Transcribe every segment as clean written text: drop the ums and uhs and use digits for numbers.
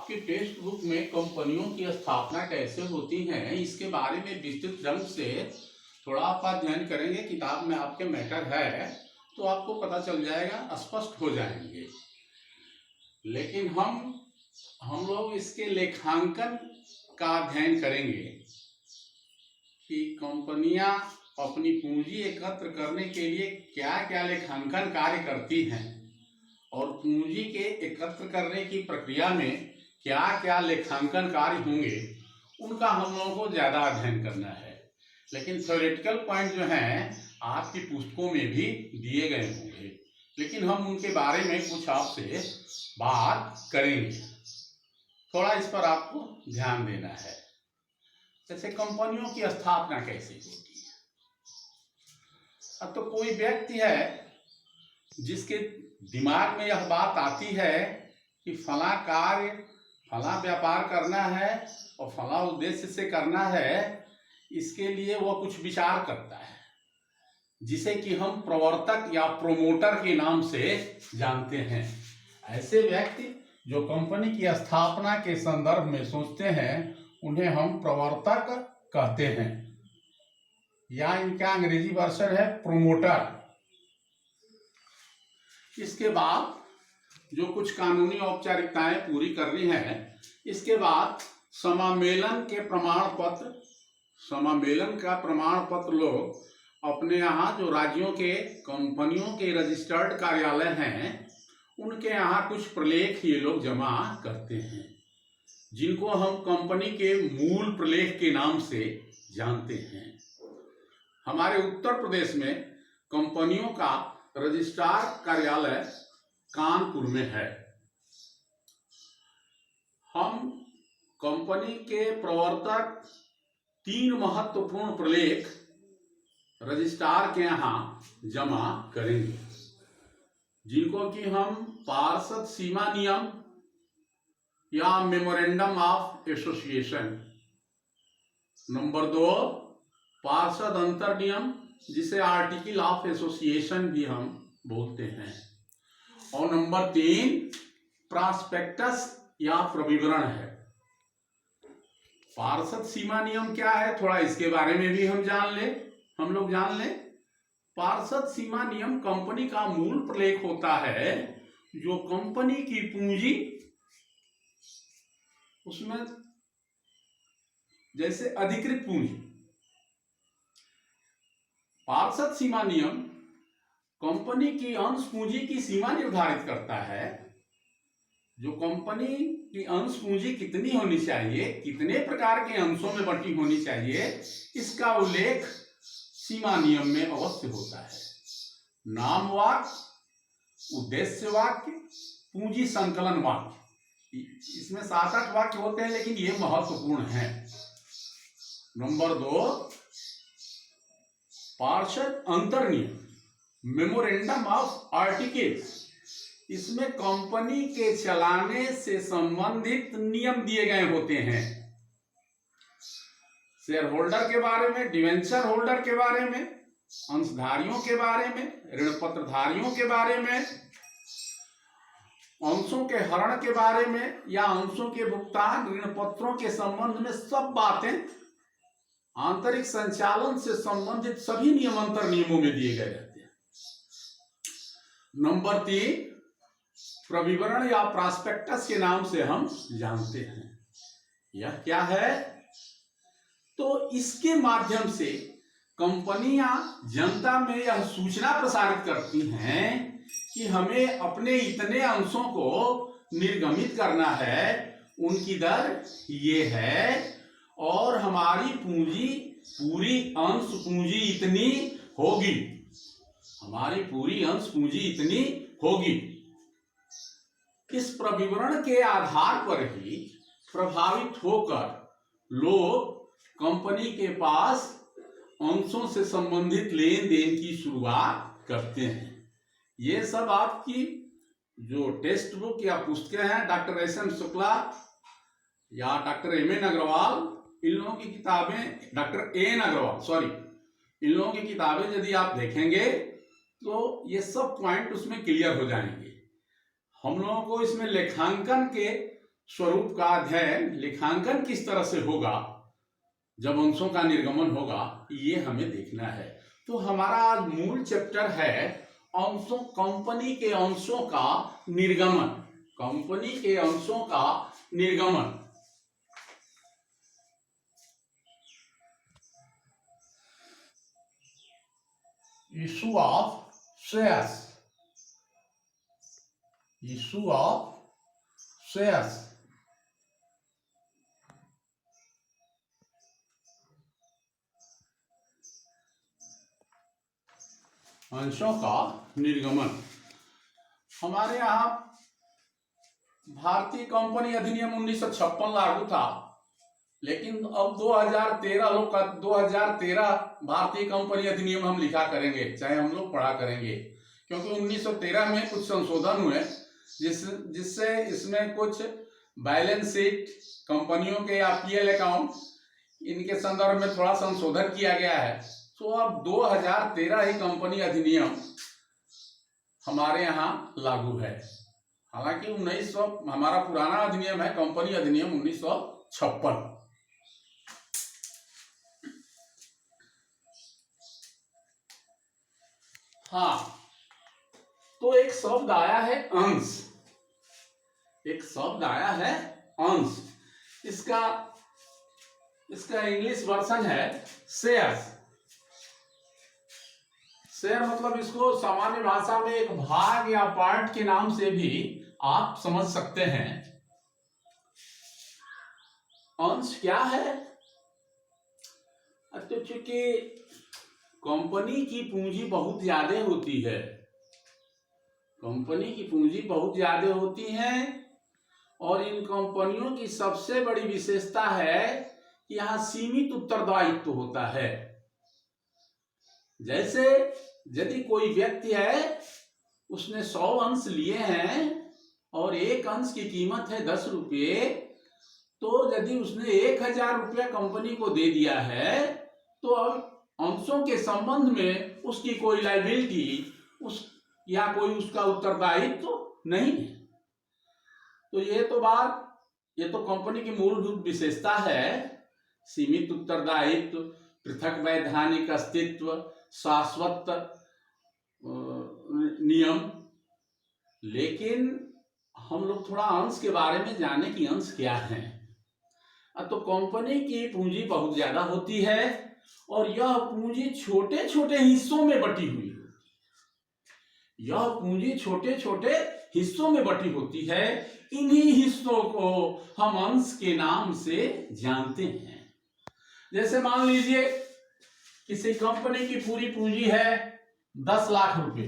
आपकी text book में कंपनियों की स्थापना कैसे होती है इसके बारे में विस्तृत ढंग से थोड़ा आप अध्ययन करेंगे। किताब में आपके मैटर है तो आपको पता चल जाएगा, स्पष्ट हो जाएंगे। लेकिन हम लोग इसके लेखांकन का अध्ययन करेंगे कि कंपनियां अपनी पूंजी एकत्र करने के लिए क्या क्या लेखांकन कार्य करती हैं और पूंजी के एकत्र करने की प्रक्रिया में क्या क्या लेखांकन कार्य होंगे, उनका हम लोगों को ज़्यादा अध्ययन करना है। लेकिन थ्योरेटिकल पॉइंट जो हैं आपकी पुस्तकों में भी दिए गए होंगे, लेकिन हम उनके बारे में कुछ आपसे बात करेंगे। थोड़ा इस पर आपको ध्यान देना है। जैसे कंपनियों की स्थापना कैसे होती है। अब तो कोई व्यक्ति है जिसके दिमाग में यह बात आती है कि फला कार्य, फला व्यापार करना है और फला उद्देश्य से करना है, इसके लिए वह कुछ विचार करता है, जिसे कि हम प्रवर्तक या प्रोमोटर के नाम से जानते हैं। ऐसे व्यक्ति जो कंपनी की स्थापना के संदर्भ में सोचते हैं उन्हें हम प्रवर्तक कहते हैं, या इनका अंग्रेजी वर्जन है प्रोमोटर। इसके बाद जो कुछ कानूनी औपचारिकताएं पूरी करनी है, इसके बाद समामेलन का प्रमाण पत्र लोग अपने यहाँ जो राज्यों के कंपनियों के रजिस्टर्ड कार्यालय हैं उनके यहाँ कुछ प्रलेख ये लोग जमा करते हैं, जिनको हम कंपनी के मूल प्रलेख के नाम से जानते हैं। हमारे उत्तर प्रदेश में कंपनियों का रजिस्ट्रार कार्यालय कानपुर में है। हम कंपनी के प्रवर्तक 3 महत्वपूर्ण प्रलेख रजिस्ट्रार के यहाँ जमा करेंगे, जिनको कि हम पार्षद सीमा नियम या मेमोरेंडम ऑफ एसोसिएशन, नंबर 2 पार्षद अंतर नियम जिसे आर्टिकल ऑफ एसोसिएशन भी हम बोलते हैं, और नंबर 3 प्रॉस्पेक्टस या प्रविवरण है। पार्षद सीमा नियम क्या है, थोड़ा इसके बारे में भी हम लोग जान लें। पार्षद सीमा नियम कंपनी का मूल प्रलेख होता है, जो कंपनी की पूंजी, उसमें जैसे अधिकृत पूंजी। पार्षद सीमा नियम कंपनी की अंश पूंजी की सीमा निर्धारित करता है। जो कंपनी की अंश पूंजी कितनी होनी चाहिए, कितने प्रकार के अंशों में बंटी होनी चाहिए, इसका उल्लेख सीमा नियम में अवश्य होता है। नाम वाक्य, उद्देश्य वाक्य, पूंजी संकलन वाक्य, इसमें 7-8 वाक्य होते हैं, लेकिन ये महत्वपूर्ण है। नंबर 2 पार्षद अंतर नियम, मेमोरेंडम ऑफ आर्टिकल्स, इसमें कंपनी के चलाने से संबंधित नियम दिए गए होते हैं। शेयर होल्डर के बारे में, डिवेंचर होल्डर के बारे में, अंशधारियों के बारे में, ऋण पत्रधारियों के बारे में, अंशों के हरण के बारे में या अंशों के भुगतान, ऋण पत्रों के संबंध में सब बातें, आंतरिक संचालन से संबंधित सभी नियम अंतर नियमों में दिए गए रहते हैं। नंबर 3 प्रविवरण या प्रॉस्पेक्टस के नाम से हम जानते हैं। यह क्या है, तो इसके माध्यम से कंपनियां जनता में यह सूचना प्रसारित करती हैं कि हमें अपने इतने अंशों को निर्गमित करना है, उनकी दर ये है, और हमारी पूंजी, पूरी अंश पूंजी इतनी होगी, हमारी पूरी अंश पूंजी इतनी होगी। इस प्रविवरण के आधार पर ही प्रभावित होकर लोग कंपनी के पास अंशों से संबंधित लेन देन की शुरुआत करते हैं। ये सब आपकी जो टेक्स्ट बुक या पुस्तकें हैं, डॉक्टर एस.एन. शुक्ला या डॉक्टर M.N. अग्रवाल, इन लोगों की किताबें, डॉक्टर A.N. अग्रवाल सॉरी, इन लोगों की किताबें यदि आप देखेंगे तो ये सब पॉइंट उसमें क्लियर हो जाएंगे। हम लोगों को इसमें लेखांकन के स्वरूप का अध्ययन, लेखांकन किस तरह से होगा जब अंशों का निर्गमन होगा, ये हमें देखना है। तो हमारा आज मूल चैप्टर है अंशों, कंपनी के अंशों का निर्गमन, कंपनी के अंशों का निर्गमन। Issue of shares, issue of shares, अंशों का निर्गमन। हमारे यहाँ भारतीय कंपनी अधिनियम 1956 लागू था, लेकिन अब 2013 लोग का 2013 भारतीय कंपनी अधिनियम हम लिखा करेंगे, चाहे हम लोग पढ़ा करेंगे, क्योंकि 1913 में कुछ संशोधन हुए जिससे इसमें कुछ बैलेंस शीट, कंपनियों के या पीएल अकाउंट, इनके संदर्भ में थोड़ा संशोधन किया गया है। तो अब 2013 ही कंपनी अधिनियम हमारे यहाँ लागू है। हालांकि 1900 हमारा पुराना अधिनियम है, कंपनी अधिनियम 1956। हाँ, तो एक शब्द आया है अंश, एक शब्द आया है अंश। इसका इंग्लिश वर्जन है शेयर्स। शेयर मतलब इसको सामान्य भाषा में एक भाग या पार्ट के नाम से भी आप समझ सकते हैं। अंश क्या है? तो चूंकि कंपनी की पूंजी बहुत ज्यादा होती है, कंपनी की पूंजी बहुत ज्यादा होती है, और इन कंपनियों की सबसे बड़ी विशेषता है कि यहां सीमित उत्तरदायित्व होता है। जैसे यदि कोई व्यक्ति है, उसने 100 अंश लिए हैं और एक अंश की कीमत है 10 रुपये, तो यदि उसने 1000 रुपया कंपनी को दे दिया है, तो अब अंशों के संबंध में उसकी कोई लायबिलिटी या कोई उसका उत्तरदायित्व नहीं है। तो ये तो कंपनी की मूलभूत विशेषता है, सीमित उत्तरदायित्व, पृथक वैधानिक अस्तित्व, शाश्वत नियम। लेकिन हम लोग थोड़ा अंश के बारे में जाने कि अंश क्या है। तो कंपनी की पूंजी बहुत ज्यादा होती है और यह पूंजी छोटे छोटे हिस्सों में बटी हुई है, यह पूंजी छोटे छोटे हिस्सों में बटी होती है। इन्हीं हिस्सों को हम अंश के नाम से जानते हैं। जैसे मान लीजिए किसी कंपनी की पूरी पूंजी है 10 लाख रुपए,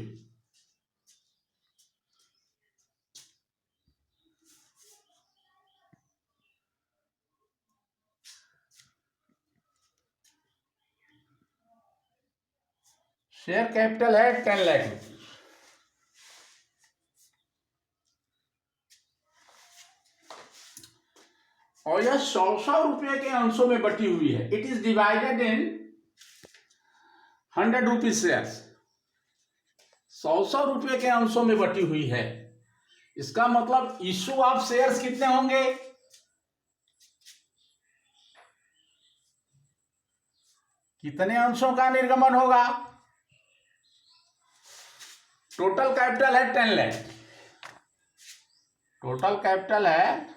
शेयर कैपिटल है 10 लाख रुपए, और यह 100 रुपए के अंशों में बटी हुई है। It is divided in 100 rupees shares, 100 रुपए के अंशों में बटी हुई है। इसका मतलब इशू ऑफ शेयर्स कितने होंगे? कितने अंशों का निर्गमन होगा? टोटल कैपिटल है 10 लाख, टोटल कैपिटल है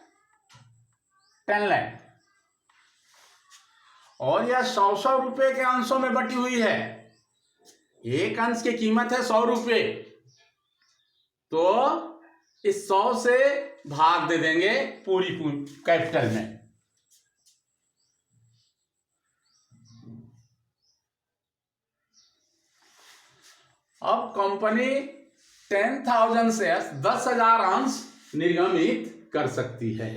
10 लाख, और यह 100 रुपए के अंशों में बटी हुई है। एक अंश की कीमत है 100 रुपए, तो इस 100 से भाग दे देंगे पूरी कैपिटल में। अब कंपनी 10,000 शेयर्स 10,000 अंश निर्गमित कर सकती है।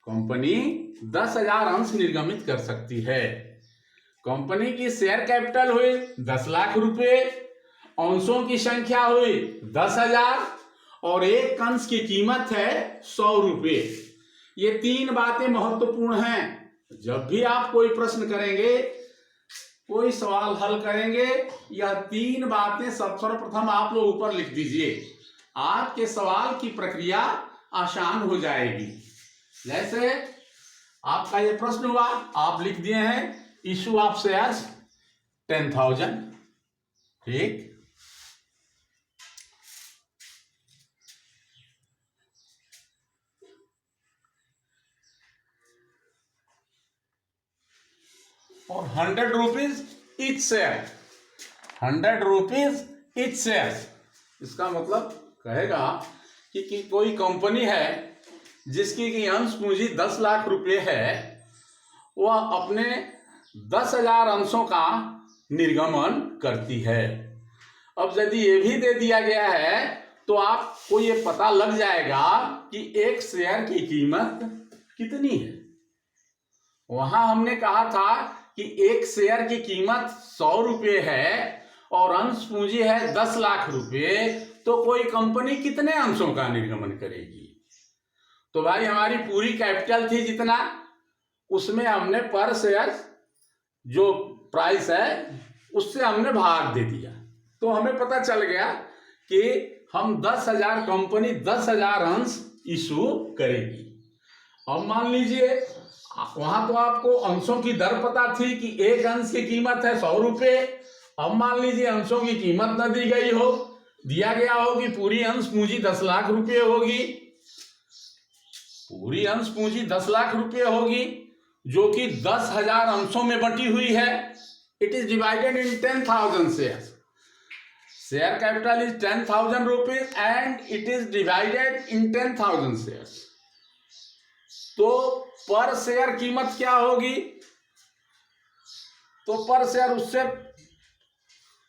कंपनी 10,000 अंश निर्गमित कर सकती है। कंपनी की शेयर कैपिटल हुई 10 लाख रुपए, अंशों की संख्या हुई 10,000, और एक अंश की कीमत है 100 रुपये। ये 3 बातें महत्वपूर्ण हैं। जब भी आप कोई प्रश्न करेंगे, कोई सवाल हल करेंगे, यह 3 बातें सर्वप्रथम आप लोग ऊपर लिख दीजिए। आपके सवाल की प्रक्रिया आसान हो जाएगी। जैसे आपका ये प्रश्न हुआ, आप लिख दिए हैं इशू ऑफ शेयर्स 10,000, ठीक। और 100 rupees each share, 100 rupees each share. इसका मतलब कहेगा कि कोई कंपनी है जिसकी की अंश पूंजी 10 लाख रुपए है, वह अपने 10,000 अंशों का निर्गमन करती है। अब यदि ये भी दे दिया गया है तो आपको ये पता लग जाएगा कि एक शेयर की कीमत कितनी है। वहां हमने कहा था कि एक शेयर की कीमत 100 रुपये है और अंश पूंजी है 10 लाख रुपए, तो कोई कंपनी कितने अंशों का निर्गमन करेगी? तो भाई हमारी पूरी कैपिटल थी जितना, उसमें हमने पर शेयर जो प्राइस है उससे हमने भाग दे दिया, तो हमें पता चल गया कि हम 10,000 कंपनी 10,000 अंश इशू करेगी। अब मान लीजिए वहां तो आपको अंशों की दर पता थी कि एक अंश की कीमत है 100 रुपये। अब मान लीजिए अंशों की कीमत न दी गई हो, दिया गया हो कि पूरी अंश पूंजी 10 लाख रुपये होगी, पूरी अंश पूंजी 10 लाख रुपये होगी जो कि 10,000 अंशों में बंटी हुई है। It is divided in 10,000 share. Share capital is 10,000 rupees and it is divided in 10,000 share. तो पर शेयर कीमत क्या होगी? तो पर शेयर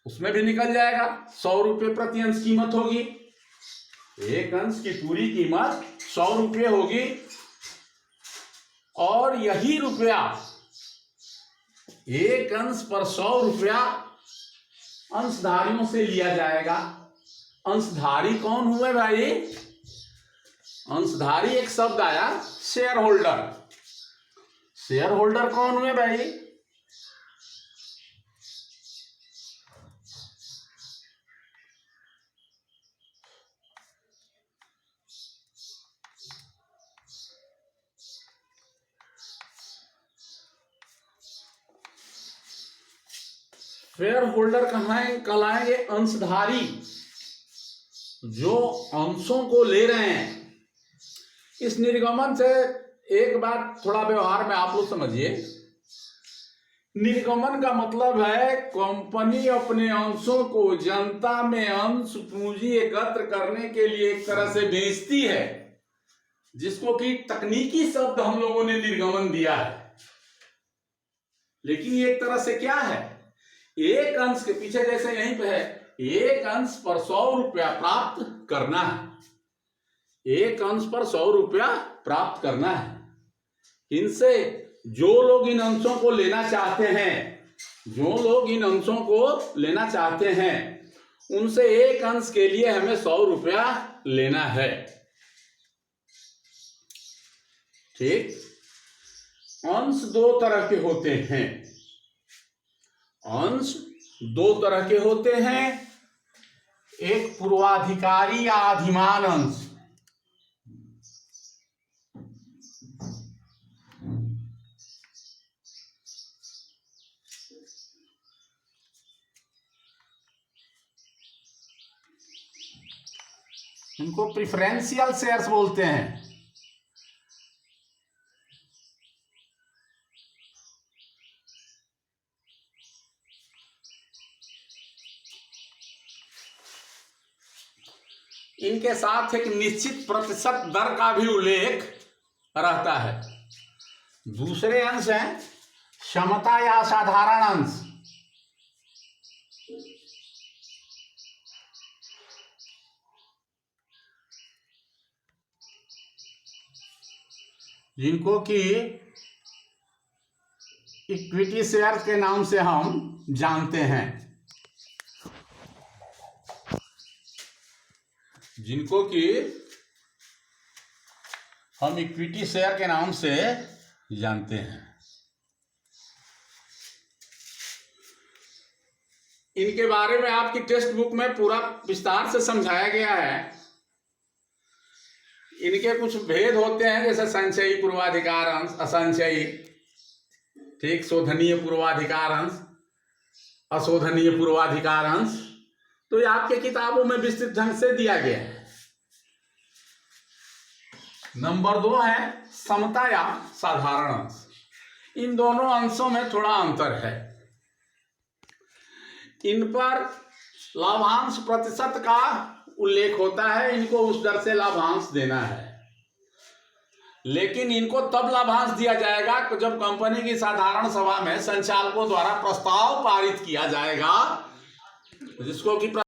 उसमें भी निकल जाएगा, 100 रुपये प्रति अंश कीमत होगी। एक अंश की पूरी कीमत 100 रुपये होगी और यही रुपया, एक अंश पर 100 रुपया अंशधारियों से लिया जाएगा। अंशधारी कौन हुए भाई? अंशधारी एक शब्द आया शेयर होल्डर। शेयर होल्डर कौन हुए भाई? शेयर होल्डर कहलाएंगे अंशधारी, जो अंशों को ले रहे हैं। इस निर्गमन से एक बात थोड़ा व्यवहार में आप लोग समझिए। निर्गमन का मतलब है कंपनी अपने अंशों को जनता में अंश पूंजी एकत्र करने के लिए एक तरह से बेचती है, जिसको कि तकनीकी शब्द हम लोगों ने निर्गमन दिया है। लेकिन ये एक तरह से क्या है? एक अंश के पीछे, जैसे यहीं पे है, एक अंश पर 100 रुपया प्राप्त करना है। एक अंश पर 100 रुपया प्राप्त करना है। इनसे जो लोग इन अंशों को लेना चाहते हैं, जो लोग इन अंशों को लेना चाहते हैं, उनसे एक अंश के लिए हमें 100 रुपया लेना है, ठीक। अंश दो तरह के होते हैं। अंश दो तरह के होते हैं, एक पूर्वाधिकारी या अधिमान अंश। इनको प्रिफरेंशियल शेयर्स बोलते हैं। इनके साथ एक निश्चित प्रतिशत दर का भी उल्लेख रहता है। दूसरे अंश हैं समता या साधारण अंश। जिनको कि इक्विटी शेयर के नाम से हम जानते हैं, जिनको कि हम इक्विटी शेयर के नाम से जानते हैं। इनके बारे में आपकी टेक्स्ट बुक में पूरा विस्तार से समझाया गया है इनके कुछ भेद होते हैं, जैसे संचयी पूर्वाधिकार अंश, असंचयी, ठीक, शोधनीय पूर्वाधिकार अंश, अशोधनीय पूर्वाधिकार अंश। तो ये आपके किताबों में विस्तृत ढंग से दिया गया है। नंबर 2 है समता या साधारण अंश। इन दोनों अंशों में थोड़ा अंतर है। इन पर लाभांश प्रतिशत का उल्लेख होता है, इनको उस दर से लाभांश देना है, लेकिन इनको तब लाभांश दिया जाएगा जब कंपनी की साधारण सभा में संचालकों द्वारा प्रस्ताव पारित किया जाएगा, जिसको कि